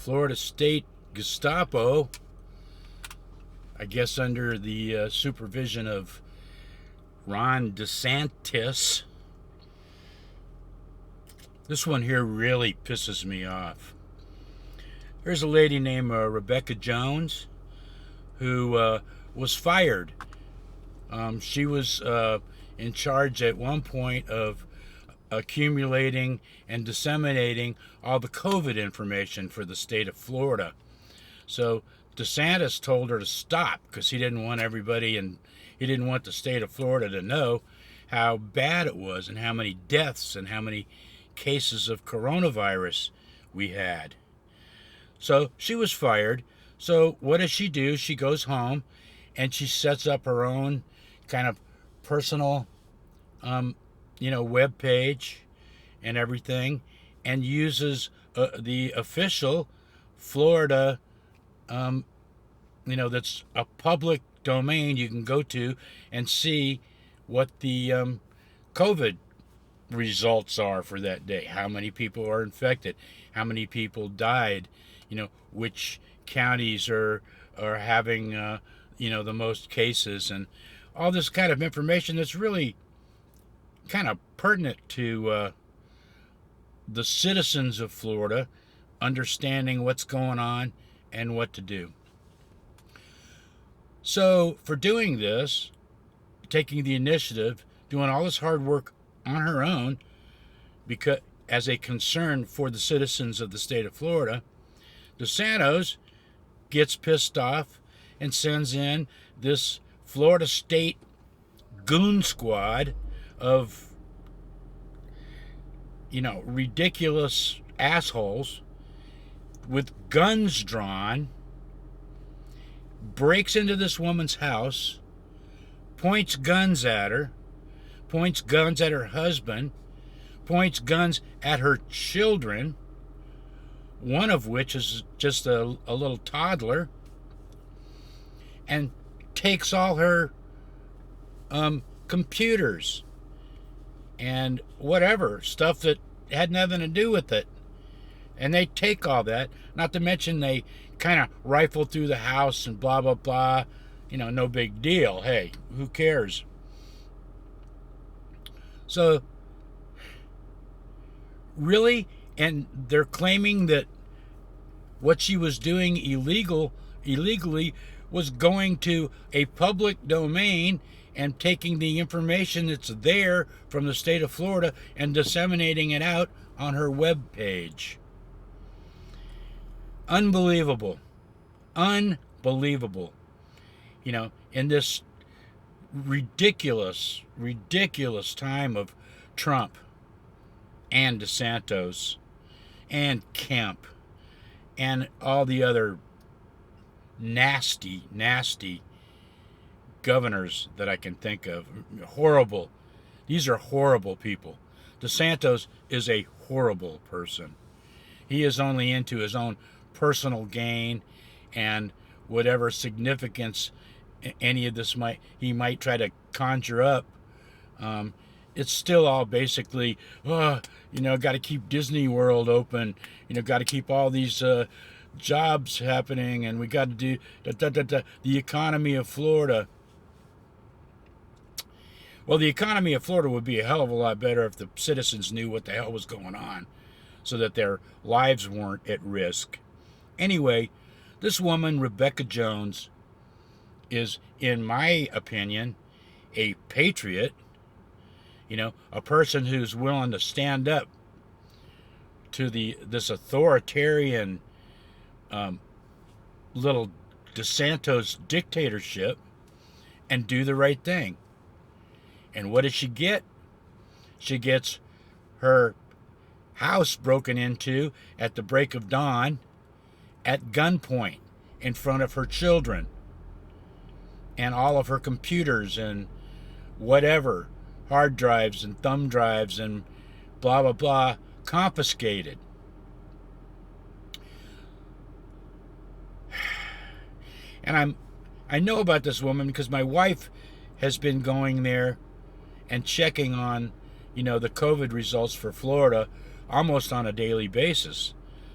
Florida State Gestapo, I guess under the supervision of Ron DeSantis. This one here really pisses me off. There's a lady named Rebecca Jones who was fired. She was in charge at one point of accumulating and disseminating all the COVID information for the state of Florida. So DeSantis told her to stop because he didn't want everybody and he didn't want the state of Florida to know how bad it was and how many deaths and how many cases of coronavirus we had. So she was fired. So what does she do? She goes home and she sets up her own kind of personal web page and everything, and uses the official Florida, that's a public domain you can go to and see what the COVID results are for that day. How many people are infected? How many people died? Which counties are having the most cases, and all this kind of information that's really kind of pertinent to the citizens of Florida understanding what's going on and what to do. So for doing this, taking the initiative, doing all this hard work on her own, because as a concern for the citizens of the state of Florida, DeSantis gets pissed off and sends in this Florida State goon squad of ridiculous assholes with guns drawn, breaks into this woman's house, points guns at her, points guns at her husband, points guns at her children, one of which is just a little toddler, and takes all her computers and whatever stuff that had nothing to do with it. And they take all that, not to mention they kind of rifle through the house and blah, blah, blah. No big deal. Hey, who cares? So, really? And they're claiming that what she was doing illegally was going to a public domain and taking the information that's there from the state of Florida and disseminating it out on her web page. Unbelievable. Unbelievable. In this ridiculous time of Trump and DeSantis and Kemp and all the other nasty governors that I can think of. Horrible. These are horrible people. DeSantis is a horrible person. He is only into his own personal gain and whatever significance any of this he might try to conjure up. It's still all basically, got to keep Disney World open, got to keep all these jobs happening, and we got to do the economy of Florida. Well, the economy of Florida would be a hell of a lot better if the citizens knew what the hell was going on so that their lives weren't at risk. Anyway, this woman, Rebecca Jones, is, in my opinion, a patriot, a person who's willing to stand up to this authoritarian little DeSantis dictatorship and do the right thing. And what does she get? She gets her house broken into at the break of dawn at gunpoint in front of her children, and all of her computers and whatever, hard drives and thumb drives and blah, blah, blah, confiscated. And I know about this woman because my wife has been going there and checking on, the COVID results for Florida almost on a daily basis.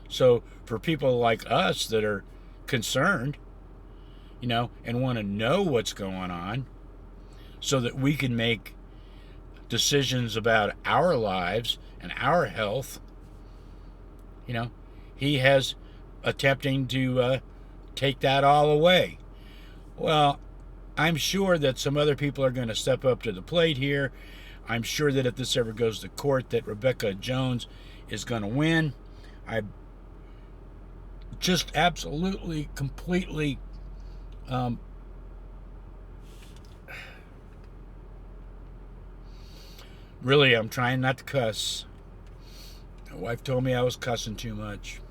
So for people like us that are concerned, and want to know what's going on so that we can make decisions about our lives and our health, he has attempting to take that all away. Well, I'm sure that some other people are going to step up to the plate here. I'm sure that if this ever goes to court, that Rebecca Jones is going to win. I just absolutely, completely really, I'm trying not to cuss. My wife told me I was cussing too much.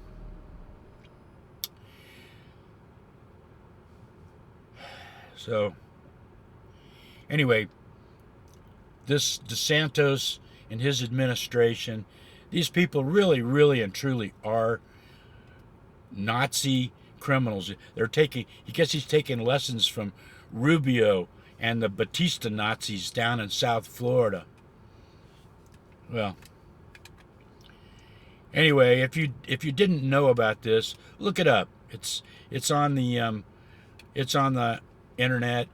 So, anyway, this DeSantis and his administration, these people really, really and truly are Nazi criminals. They're taking, I guess he's taking lessons from Rubio and the Batista Nazis down in South Florida. Well, anyway, if you didn't know about this, look it up. It's on the internet.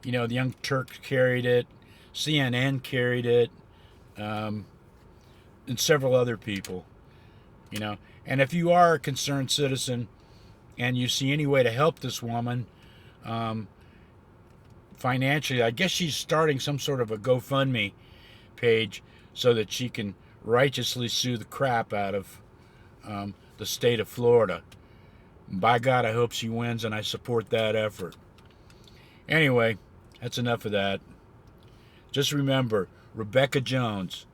The Young Turks carried it, CNN carried it, and several other people. And if you are a concerned citizen and you see any way to help this woman financially, I guess she's starting some sort of a GoFundMe page so that she can righteously sue the crap out of the state of Florida. By God, I hope she wins, and I support that effort. Anyway, that's enough of that. Just remember, Rebecca Jones,